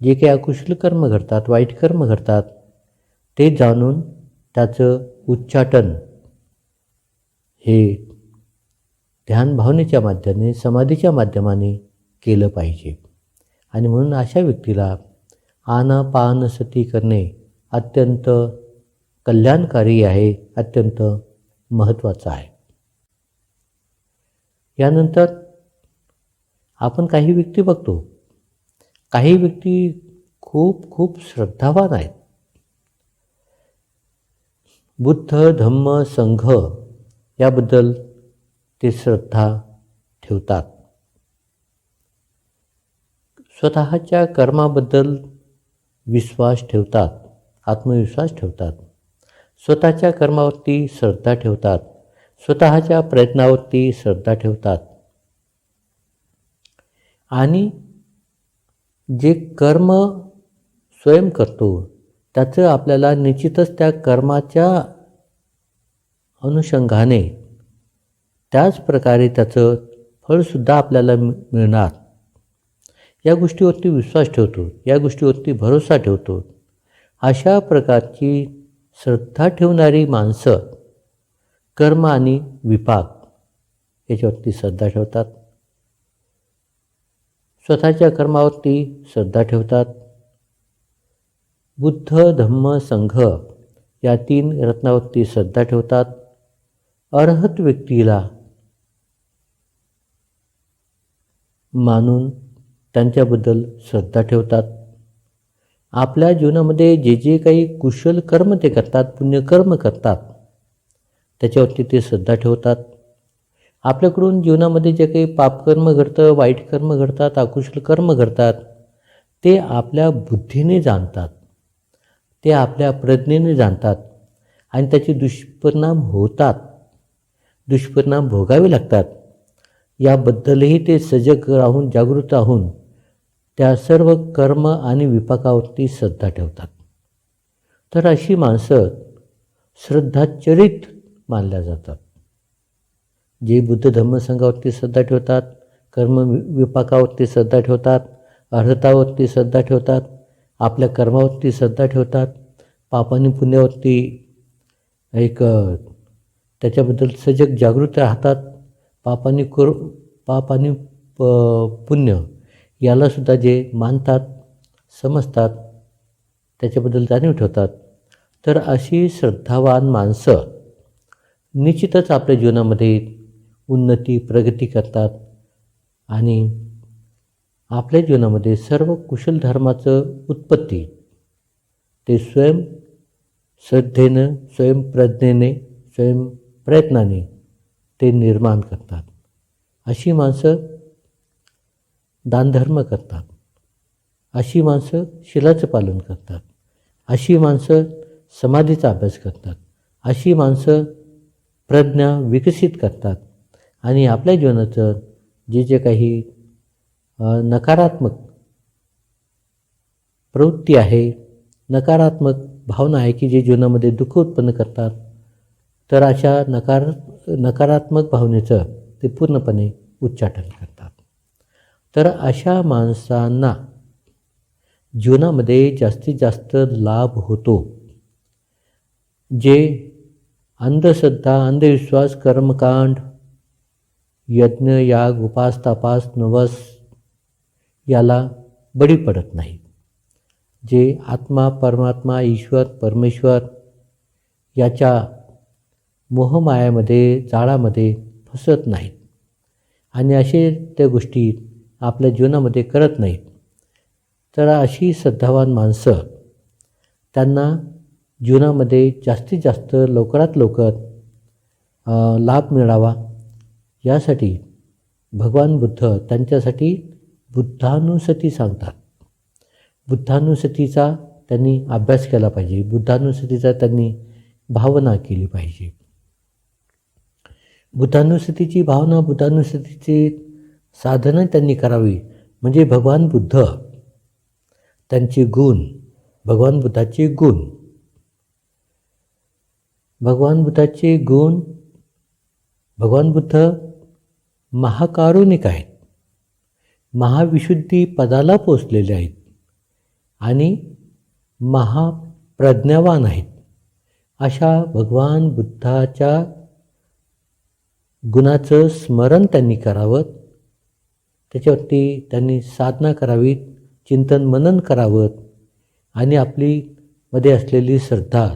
जे काही अकुशल कर्म घडतात, वाईट कर्म घडतात, ते जाणून त्याचं उच्चाटन हे ध्यान भावनेच्या माध्यमाने, समाधीच्या माध्यमाने केलं पाहिजे. आणि म्हणून अशा व्यक्तीला आनापानसती करणे अत्यंत कल्याणकारी आहे, अत्यंत महत्त्वाचं आहे. यानंतर आपण काही व्यक्ती बघतो, काही व्यक्ती खूप खूप श्रद्धावान आहेत. बुद्ध, धम्म, संघ याबद्दल ते श्रद्धा ठेवतात. स्वतःच्या कर्माबद्दल विश्वास ठेवतात, आत्मविश्वास ठेवतात. स्वतःच्या कर्मावरती श्रद्धा ठेवतात, स्वतःच्या प्रयत्नावरती श्रद्धा ठेवतात. आणि जे कर्म स्वयं करतो त्याचं आपल्याला निश्चितच त्या कर्माच्या अनुषंगाने त्याच प्रकारे त्याचं फळसुद्धा आपल्याला मिळणार, या गोष्टीवरती विश्वास ठेवतो, या गोष्टीवरती भरोसा ठेवतो. अशा प्रकारची श्रद्धा ठेवणारी माणसं कर्म आणि विपाक याच्यावरती श्रद्धा ठेवतात, स्वतःच्या कर्मावरती श्रद्धा ठेवतात. बुद्ध, धम्म, संघ या 3 रत्नावरती श्रद्धा ठेवतात. अर्हत व्यक्तीला मानून त्यांच्याबद्दल श्रद्धा ठेवतात. आपल्या जीवनामध्ये जे जे काही कुशल कर्म ते करतात, पुण्यकर्म करतात, त्याच्यावरती ते श्रद्धा ठेवतात. आपल्याकडून जीवनामध्ये जे काही पापकर्म घडतं, वाईट कर्म घडतात, अकुशल कर्म घडतात, ते आपल्या बुद्धीने जाणतात, ते आपल्या प्रज्ञेने जाणतात आणि त्याचे दुष्परिणाम होतात, दुष्परिणाम भोगावे लागतात. याबद्दलही ते सजग राहून, जागृत राहून त्या सर्व कर्म आणि विपाकावरती श्रद्धा ठेवतात. तर अशी माणसं श्रद्धाचरित मानल्या जातात. जे बुद्ध धम्म संघावरती श्रद्धा ठेवतात, कर्म विपाकावरती श्रद्धा ठेवतात, अर्हतावरती श्रद्धा ठेवतात, आपल्या कर्मावरती श्रद्धा ठेवतात, पापानी पुण्यावरती त्याच्याबद्दल सजग जागृत राहतात. पाप आणि पुण्य यालासुद्धा जे मानतात, समजतात, त्याच्याबद्दल जाणीव ठेवतात. तर अशी श्रद्धावान माणसं निश्चितच आपल्या जीवनामध्ये उन्नती, प्रगती करतात आणि आपल्या जीवनामध्ये सर्व कुशल धर्माचं उत्पत्ती ते स्वयं श्रद्धेनं, स्वयंप्रज्ञेने, स्वयंप्रयत्नाने ते निर्माण करतात. अशी माणसं दानधर्म करतात, अशी माणसं शीलाचं पालन करतात, अशी माणसं समाधीचा अभ्यास करतात, अशी माणसं प्रज्ञा विकसित करतात आणि आपल्या जीवनाचं जे जे काही नकारात्मक प्रवृत्ती आहे, नकारात्मक भावना आहे की जे जीवनामध्ये दुःख उत्पन्न करतात, तर अशा नकारात्मक भावनेचं ते पूर्णपणे उच्चाटन करतात. तर अशा माणसांना जीवनामध्ये जास्तीत जास्त लाभ होतो. जे अंधश्रद्धा, अंधविश्वास, कर्मकांड, यज्ञ, याग, उपास, तापास, नवस याला बळी पडत नाही, जे आत्मा, परमात्मा, ईश्वर, परमेश्वर याच्या मोहमायामध्ये, जाळामध्ये फसत नाहीत आणि असे त्या गोष्टी आपल्या जीवनामध्ये करत नाहीत, तर अशी श्रद्धावान माणसं त्यांना जीवनामध्ये जास्तीत जास्त लवकरात लवकर लाभ मिळावा यासाठी भगवान बुद्ध त्यांच्यासाठी बुद्धानुसती सांगतात. बुद्धानुसतीचा त्यांनी अभ्यास केला पाहिजे, बुद्धानुसतीचा त्यांनी भावना केली पाहिजे. बुद्धानुसतीची भावना, बुद्धानुसतीची साधनं त्यांनी करावी. म्हणजे भगवान बुद्ध त्यांचे गुण, भगवान बुद्धाचे गुण, भगवान बुद्धाचे गुण, भगवान बुद्ध महाकारुणिक आहेत, महाविशुद्धी पदाला पोचलेले आहेत आणि महाप्रज्ञावान आहेत. अशा भगवान बुद्धाच्या गुणाचं स्मरण त्यांनी करावं, त्याच्यावरती त्यांनी साधना करावीत, चिंतन मनन करावं आणि आपली मध्ये असलेली श्रद्धा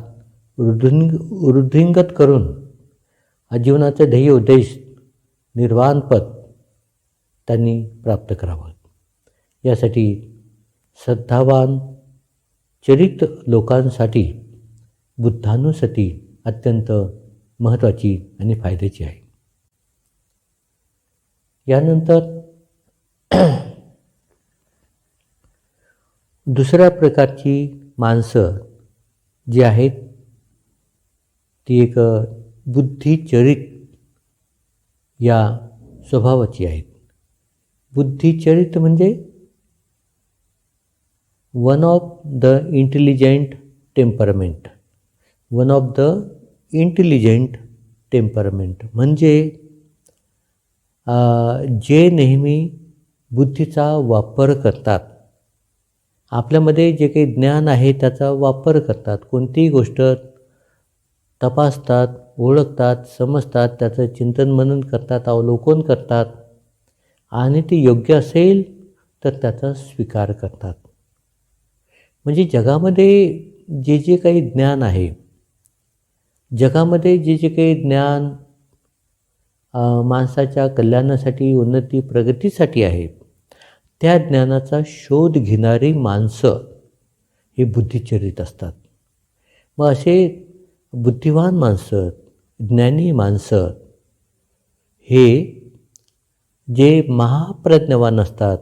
वृद्धिंगत करून जीवनाचे ध्येय उद्देश निर्वाणपद त्यांनी प्राप्त करावं. यासाठी श्रद्धावान चरित लोकांसाठी बुद्धानुसती अत्यंत महत्त्वाची आणि फायद्याची आहे. यानंतर दुसऱ्या प्रकारची माणसं जी आहेत ती एक बुद्धिचरित या स्वभावाची आहेत. बुद्धिचरित म्हणजे one of the intelligent temperament, one of the intelligent temperament म्हणजे जे नेहमी बुद्धीचा वापर करतात, आपल्यामध्ये जे काही ज्ञान आहे त्याचा वापर करतात, कोणतीही गोष्ट तपासतात, ओळखतात, समजतात, त्याचं चिंतन मनन करतात, अवलोकन करतात आणि ते योग्य असेल तर त्याचा स्वीकार करतात. म्हणजे जगामध्ये जे जे काही ज्ञान आहे, जगामध्ये जे जे काही ज्ञान माणसाच्या कल्याणासाठी, उन्नती, प्रगतीसाठी आहे, त्या ज्ञानाचा शोध घेणारी माणसं ही बुद्धिचरित असतात. मग असे बुद्धिवान माणसं, ज्ञानी माणसं हे जे महाप्रज्ञावान असतात,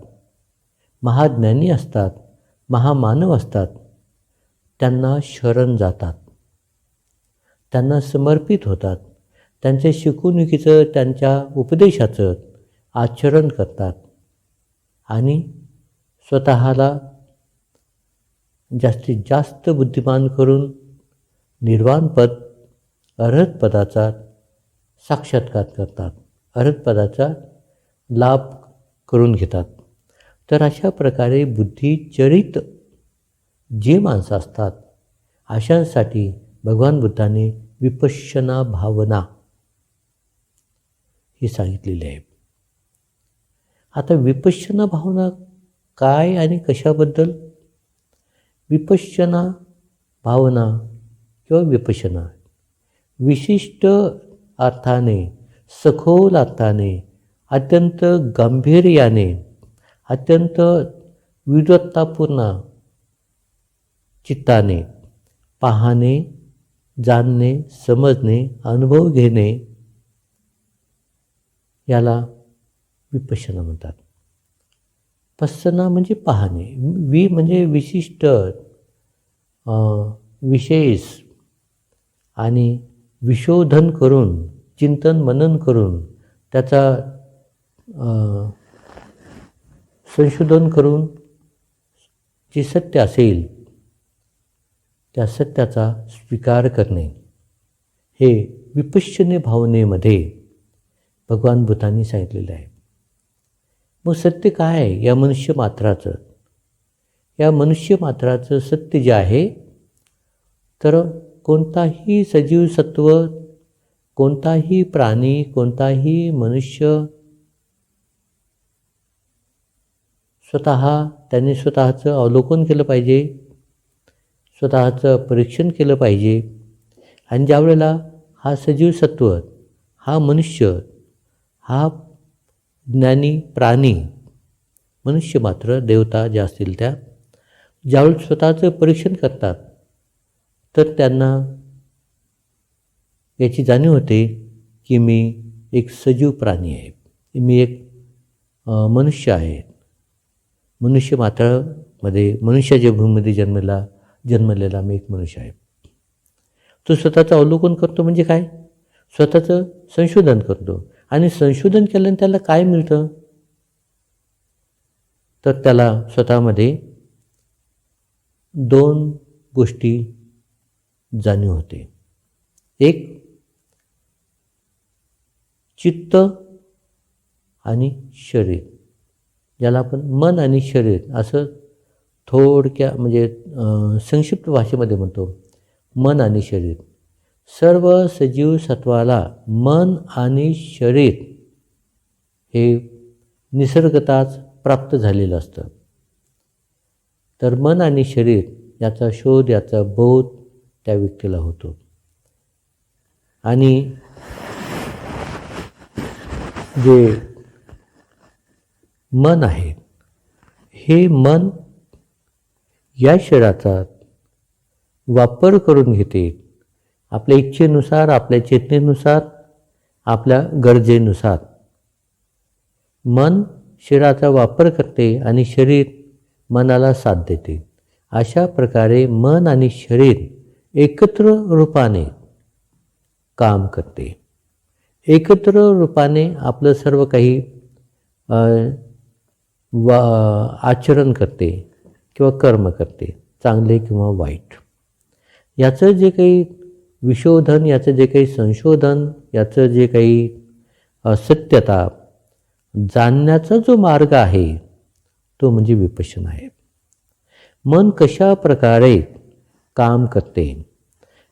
महाज्ञानी असतात, महामानव असतात, त्यांना शरण जातात, त्यांना समर्पित होतात, त्यांच्या शिकवणुकीचं, त्यांच्या उपदेशाचं आचरण करतात आणि स्वतःला जास्तीत जास्त बुद्धिमान करून निर्वाणपद, अर्हतपदाचा साक्षात्कार करतात, अर्हतपदाचा लाभ करून घेतात. तर अशा प्रकारे बुद्धिचरित जे माणसं असतात अशांसाठी भगवान बुद्धाने विपश्यना भावना ही सांगितलेली आहे. आता विपश्यना भावना काय आणि कशाबद्दल? विपश्यना भावना किंवा विपश्यना विशिष्ट अर्थाने, सखोल अर्थाने, अत्यंत गांभीर्याने, अत्यंत विद्वत्तापूर्ण चित्ताने पाहणे, जाणणे, समजणे, अनुभव घेणे याला विपश्यना म्हणतात. पश्यना म्हणजे पाहणे, म्हणजे विशिष्ट, विशेष आणि विशोधन करून, चिंतन मनन करून, त्याचा संशोधन करून जे सत्य असेल त्या सत्याचा स्वीकार करणे, हे विपश्यने भावनेमध्ये भगवान बुद्धांनी सांगितलेलं आहे. मग सत्य काय आहे या मनुष्य मात्राचं? या मनुष्य मात्राचं सत्य जे आहे, तर कोणताही सजीव सत्व, कोणताही प्राणी, कोणताही मनुष्य त्याने स्वतःचं अवलोकन केलं पाहिजे, स्वतःचं परीक्षण केलं पाहिजे. आणि ज्यावेळेला हा सजीव सत्व, हा मनुष्य, हा ज्ञानी प्राणी मनुष्य मात्र, देवता ज्या असतील त्या ज्यावेळेस स्वतःचं परीक्षण करतात तर त्यांना याची जाणीव होते की मी एक सजीव प्राणी आहे, मी एक मनुष्य आहे. मनुष्य मात्रामध्ये, मनुष्याच्या भूमीमध्ये जन्मलेला मी एक मनुष्य आहे. तो स्वतःचं अवलोकन करतो म्हणजे काय, स्वतःचं संशोधन करतो. आणि संशोधन केल्याने त्याला काय मिळतं, तर त्याला स्वतःमध्ये 2 गोष्टी जाणीव होते. एक चित्त आणि शरीर, ज्याला आपण मन आणि शरीर असं थोडक्या म्हणजे संक्षिप्त भाषेमध्ये म्हणतो. मन आणि शरीर, सर्व सजीव सत्वाला मन आणि शरीर हे निसर्गतःच प्राप्त झालेलं असतं. तर मन आणि शरीर याचा शोध, याचा बोध त्या व्यक्तीला होतो. आणि जे मन आहे, हे मन या शरीराचा वापर करून घेते आपल्या इच्छेनुसार, आपल्या चेतनेनुसार, आपल्या गरजेनुसार. मन शरीराचा वापर करते आणि शरीर मनाला साथ देते. अशा प्रकारे मन आणि शरीर एकत्र रूपाने काम करते, एकत्र रूपाने आपलं सर्व काही आचरण करते किंवा कर्म करते, चांगले किंवा वाईट. याचं जे काही विशोधन, याचं जे काही संशोधन, याचं जे काही सत्यता जाणण्याचा जो मार्ग आहे तो म्हणजे विपश्यना आहे. मन कशा प्रकारे काम करते,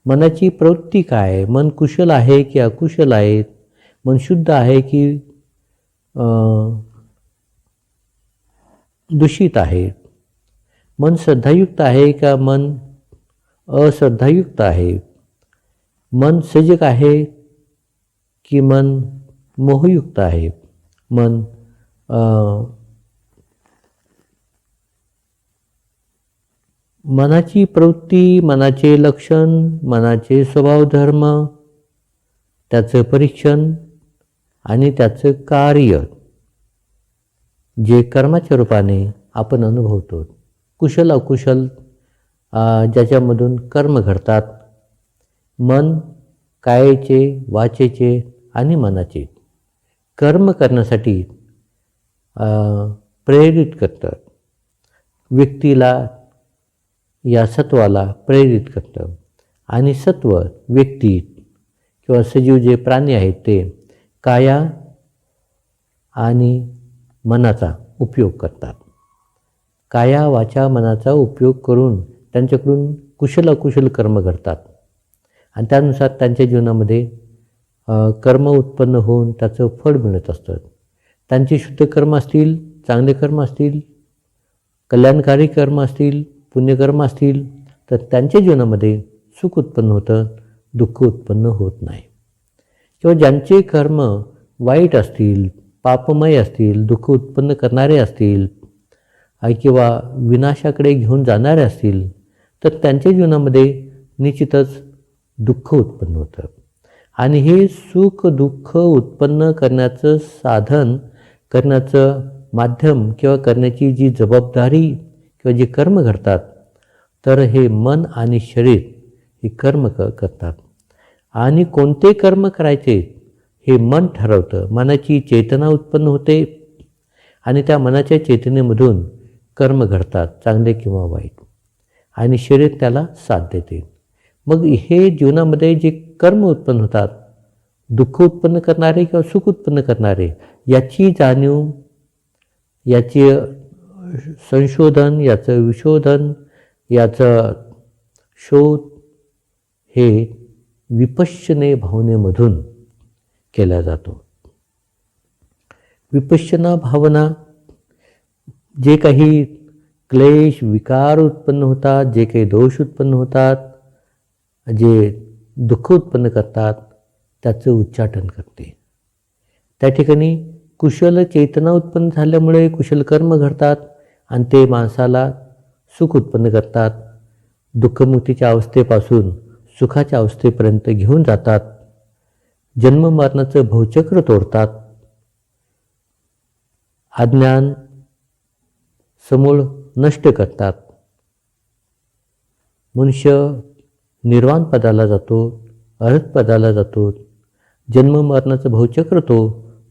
मनाची प्रवृत्ती काय आहे, मन कुशल आहे की अकुशल आहे, मन शुद्ध आहे की दूषित आहे, मन श्रद्धायुक्त आहे का मन अश्रद्धायुक्त आहे, मन सजग आहे की मन मोहयुक्त आहे, मन मनाची प्रवृत्ती, मनाचे लक्षण, मनाचे स्वभाव धर्म, त्याचं परीक्षण आणि त्याचं कार्य जे कर्माच्या रूपाने आपण अनुभवतो. कुशल अकुशल ज्याच्यामधून कर्म घडतात, मन कायेचे, वाचेचे आणि मनाचे कर्म करण्यासाठी प्रेरित करतं. व्यक्तीला, या सत्वाला प्रेरित करतं. आणि सत्व व्यक्ती किंवा सजीव जे प्राणी आहेत ते काया आणि मनाचा उपयोग करतात. काया, वाचा, मनाचा उपयोग करून त्यांच्याकडून कुशल अकुशल कर्म घडतात आणि त्यानुसार त्यांच्या जीवनामध्ये कर्म उत्पन्न होऊन त्याचं फळ मिळत असतं. त्यांचे शुद्ध कर्म असतील, चांगले कर्म असतील, कल्याणकारी कर्म असतील, पुण्यकर्म असतील तर त्यांच्या जीवनामध्ये सुख उत्पन्न होतं, दुःख उत्पन्न होत नाही. किंवा ज्यांचे कर्म वाईट असतील, पापमय असतील, दुःख उत्पन्न करणारे असतील किंवा विनाशाकडे घेऊन जाणारे असतील तर त्यांच्या जीवनामध्ये निश्चितच दुःख उत्पन्न होतं. आणि हे सुख दुःख उत्पन्न करण्याचं साधन, करण्याचं माध्यम किंवा करण्याची जी जबाबदारी किंवा जे कर्म घडतात तर हे मन आणि शरीर हे कर्म करतात. आणि कोणते कर्म करायचे हे मन ठरवतं. मनाची चेतना उत्पन्न होते आणि त्या मनाच्या चेतनेमधून कर्म घडतात, चांगले किंवा वाईट, आणि शरीर त्याला साथ देते. मग हे जीवनामध्ये जे कर्म उत्पन्न होतात, दुःख उत्पन्न करणारे किंवा सुख उत्पन्न करणारे, याची जाणीव, याची संशोधन, याचं विशोधन, याचा शोध हे विपश्यने भावनेमधून केला जातो. विपश्यना भावना जे काही क्लेश विकार उत्पन्न होतात, जे काही दोष उत्पन्न होतात, जे दुःख उत्पन्न करतात त्याचं उच्चाटन करते. त्या ठिकाणी कुशल चेतना उत्पन्न झाल्यामुळे कुशल कर्म घडतात आणि ते माणसाला सुख उत्पन्न करतात. दुःखमुक्तीच्या अवस्थेपासून सुखाच्या अवस्थेपर्यंत घेऊन जातात. जन्ममरणाचं भवचक्र तोडतात. अज्ञान समूळ नष्ट करतात. मनुष्य निर्वाण पदाला जातो, अर्हत पदाला जातो. जन्ममरणाचं भवचक्र तो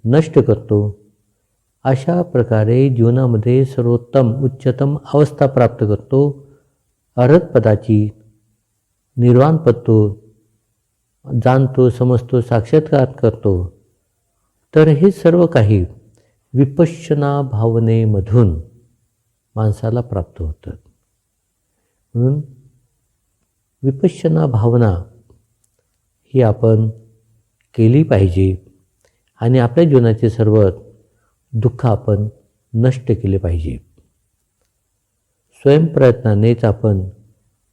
नष्ट करतो. अशा प्रकारे जीवनामध्ये सर्वोत्तम उच्चतम अवस्था प्राप्त करतो. अर्हत पदाची निर्वाण पदतो जाणतो, समजतो, साक्षात्कार करतो. तर हे सर्व काही विपश्यना भावनेमधून माणसाला प्राप्त होतं. म्हणून विपश्यना भावना ही आपण केली पाहिजे आणि आपल्या जीवनाचे सर्व दुःख आपण नष्ट केले पाहिजे. स्वयंप्रयत्नानेच आपण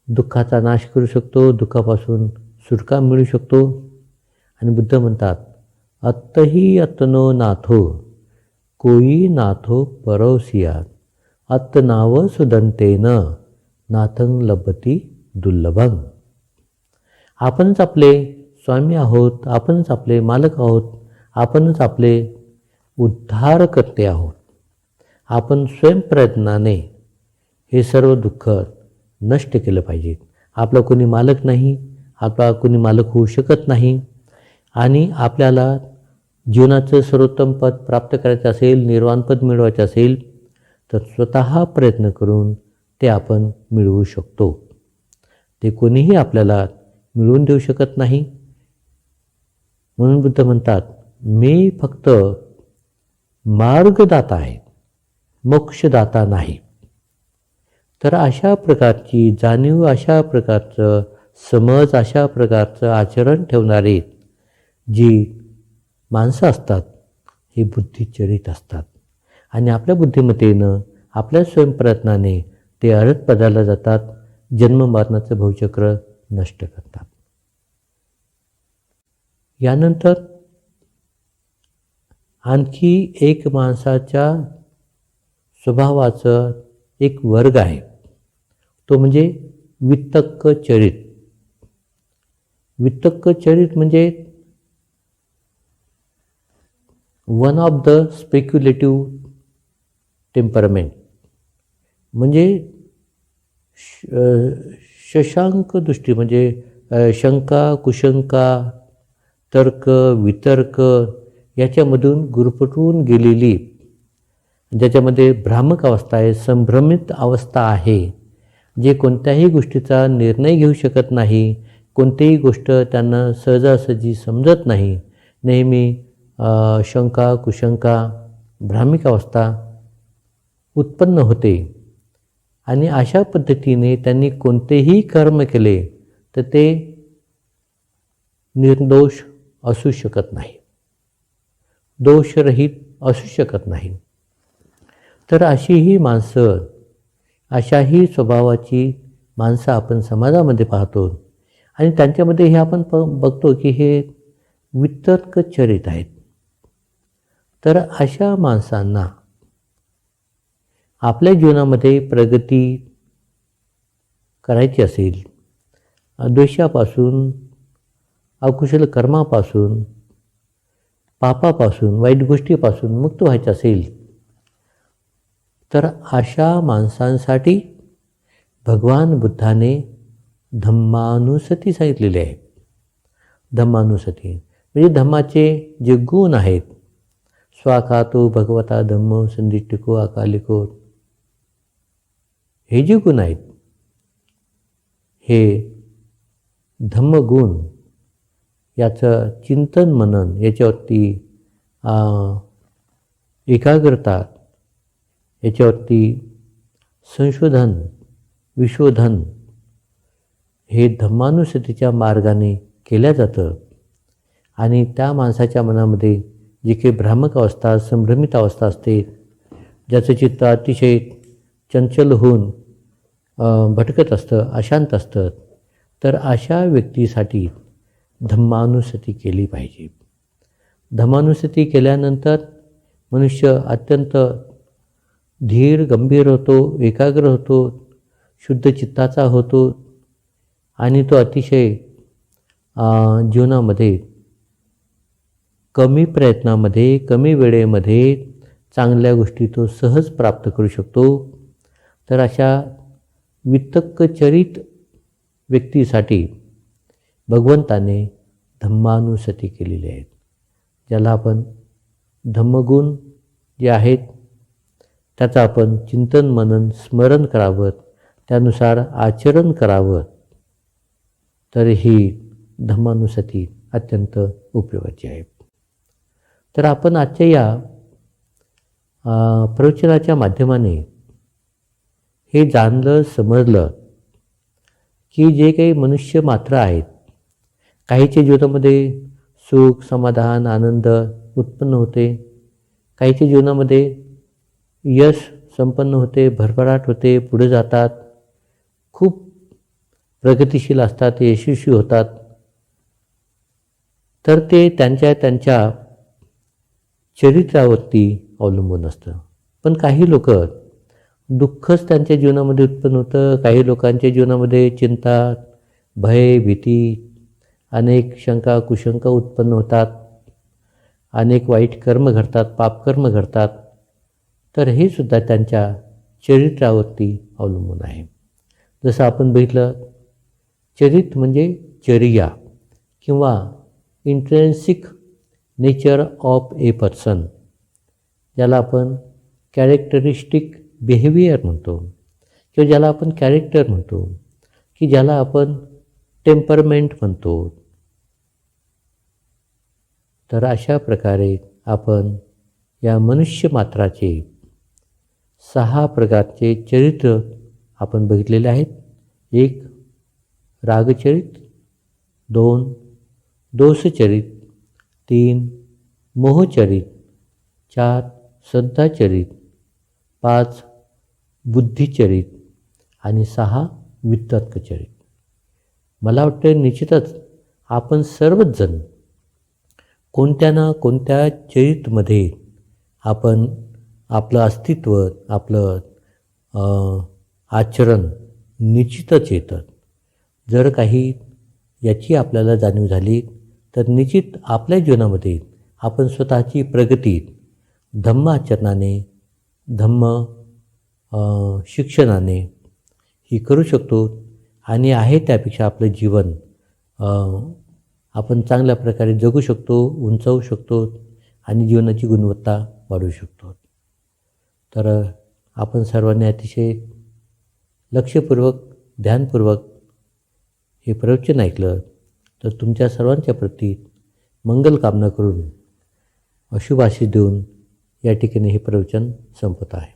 दुःखाचा नाश करू शकतो, दुःखापासून सुटका मिळू शकतो. आणि बुद्ध म्हणतात, अत्तही अत्नो नाथो कोई नाथो परोसिया अत्तनाव सुदंतेन नाथं लभती दुर्लभं. आपणच आपले स्वामी आहोत, आपणच आपले मालक आहोत, आपणच आपले उद्धारकर्ते आहोत. आपण स्वयंप्रयत्नाने हे सर्व दुःख नष्ट केलं पाहिजे. आपला कोणी मालक नाही, आपला कोणी मालक होऊ शकत नाही. आणि आपल्याला जीवनाचं सर्वोत्तम पद प्राप्त करायचं असेल, निर्वाणपद मिळवायचं असेल तर स्वतः प्रयत्न करून ते आपण मिळवू शकतो. ते कोणीही आपल्याला मिळवून देऊ शकत नाही. म्हणून बुद्ध म्हणतात, मी फक्त मार्गदाता आहे, मोक्षदाता नाही. तर अशा प्रकारची जाणीव, अशा प्रकारचं समज, अशा प्रकारचं आचरण ठेवणारे जी माणसं असतात हे बुद्धिचरित असतात. आणि आपल्या बुद्धिमत्तेनं, आपल्या स्वयंप्रयत्नाने ते अर्हत पदाला जातात, जन्ममरणाचं भवचक्र नष्ट करतात. यानंतर आणखी एक माणसाच्या स्वभावाचं एक वर्ग आहे, तो म्हणजे वितक्क चरित. वितक्क चरित म्हणजे one of the speculative temperament. म्हणजे शशांक दृष्टी, म्हणजे शंका कुशंका, तर्क वितर्क याच्यामधून गुरफटून गेलेली, ज्याच्यामध्ये भ्रामक अवस्था आहे, संभ्रमित अवस्था आहे, जे कोणत्याही गोष्टीचा निर्णय घेऊ शकत नाही, कोणतीही गोष्ट त्यांना सहजासहजी समजत नाही, नेहमी शंका कुशंका भ्रामिक अवस्था उत्पन्न होते. आणि अशा पद्धतीने त्यांनी कोणतेही कर्म केले तर ते निर्दोष असू शकत नाही, दोषरहित असू शकत नाही. तर अशी ही माणसं, अशाही स्वभावाची माणसं आपण समाजामध्ये पाहतो. आणि त्यांच्यामध्ये हे आपण बघतो की हे वितर्क चरित आहेत. तर अशा माणसांना आपल्या जीवनामध्ये प्रगती करायची असेल, द्वेषापासून, अकुशल कर्मापासून, पापापासून, वाईट गोष्टीपासून मुक्त व्हायचं असेल तर अशा माणसांसाठी भगवान बुद्धाने धम्मानुसती सांगितलेली आहे. धम्मानुसती म्हणजे धम्माचे जे गुण आहेत, स्वाखातो भगवता धम्मो संदिष्टिको अकालिको, हे जे गुण आहेत, हे धम्मगुण याचं चिंतन मनन, याच्यावरती एकाग्रता, याच्यावरती संशोधन विशोधन हे धम्मानुसतीच्या मार्गाने केल्या जातं. आणि त्या माणसाच्या मनामध्ये जी काही भ्रामक अवस्था, संभ्रमित अवस्था असते, ज्याचं चित्त अतिशय चंचल होऊन भटकत असतं, अशांत असतं, तर अशा व्यक्तीसाठी धम्मानुसती केली पाहिजे. धम्मानुसती केल्यानंतर मनुष्य अत्यंत धीर गंभीर होतो, एकाग्र होतो, शुद्ध चित्ताचा होतो आणि तो अतिशय जीवनामध्ये कमी प्रयत्नामध्ये, कमी वेळेमध्ये चांगल्या गोष्टी तो सहज प्राप्त करू शकतो. तर अशा वितक्कचरित व्यक्तीसाठी भगवंताने धम्मानुसती केलेली आहेत, ज्याला आपण धम्मगुण जे आहेत त्याचं आपण चिंतन मनन स्मरण करावं, त्यानुसार आचरण करावं. तर ही धम्मानुसती अत्यंत उपयोगाची आहे. तर आपण आजच्या या प्रवचनाच्या माध्यमाने हे जाणलं समजलं की जे काही मनुष्य मात्र आहेत, काहीच्या जीवनामध्ये सुख समाधान आनंद उत्पन्न होते, काहीच्या जीवनामध्ये यश संपन्न होते, भरभराट होते, पुढे जातात, खूप प्रगतिशील असतात, यशस्वी होतात. तर ते त्यांच्या चरित्रावरती अवलंबून असतं. पण काही लोक दुःखच त्यांच्या जीवनामध्ये उत्पन्न होतं, काही लोकांच्या जीवनामध्ये चिंता, भय, भीती, अनेक शंका कुशंका उत्पन्न होतात, अनेक वाईट कर्म घडतात, पापकर्म घडतात. तर हे सुद्धा त्यांच्या चरित्रावरती अवलंबून आहे. जसं आपण बघितलं, चरित्र म्हणजे चर्या किंवा intrinsic nature of a person, ज्याला आपण कॅरेक्टरिस्टिक बिहेवियर म्हणतो किंवा ज्याला आपण कॅरेक्टर म्हणतो, की ज्याला आपण टेम्परमेंट म्हणतो. तर अशा प्रकारे आपण या मनुष्य मात्राचे 6 प्रकारचे चरित्र आपण बघितलेले आहेत. 1 रागचरित, 2 दोषचरित, 3 मोहचरित, 4 श्रद्धाचरित, 5 बुद्धिचरित आणि 6 वितर्कचरित. मला वाटतं निश्चितच आपण सर्वच जण कोणत्या ना कोणत्या चरित्रमध्ये आपण आपलं अस्तित्व, आपलं आचरण निश्चितच येतं. जर काही याची आपल्याला जाणीव झाली तर निश्चित आपल्या जीवनामध्ये आपण स्वतःची प्रगती धम्म आचरणाने, धम्म शिक्षणाने ही करू शकतो आणि आहे त्यापेक्षा आपलं जीवन आपण चांगल्या प्रकारे जगू शकतो, उंचावू शकतो आणि जीवनाची गुणवत्ता वाढवू शकतो. तर आपण सर्वांनी अतिशय लक्षपूर्वक, ध्यानपूर्वक हे प्रवचन ऐकलं तर तुमच्या सर्वांच्या प्रती मंगल कामना करून अशुभ आशीष देऊन या ठिकाणी हे प्रवचन संपत आहे.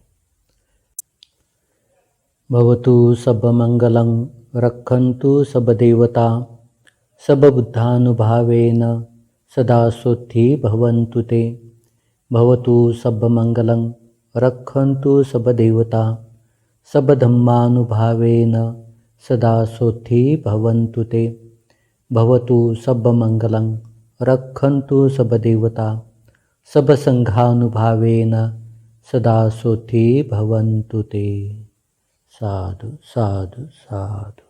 भवतु सबमंगलं रक्षन्तु सबदेवता सबबुद्धानुभावेन सदा सोत्थी भवन्तु ते. भवतु सबमंगलं रक्षन्तु सबदेवता सबधम्मानुभावेन सदा सोत्थी भवन्तु ते. भवतु सबमंगलं रक्षन्तु सबदेवता सबसंघानुभावेन सदा सोत्थी भवन्तु ते. साधु साधु साधु.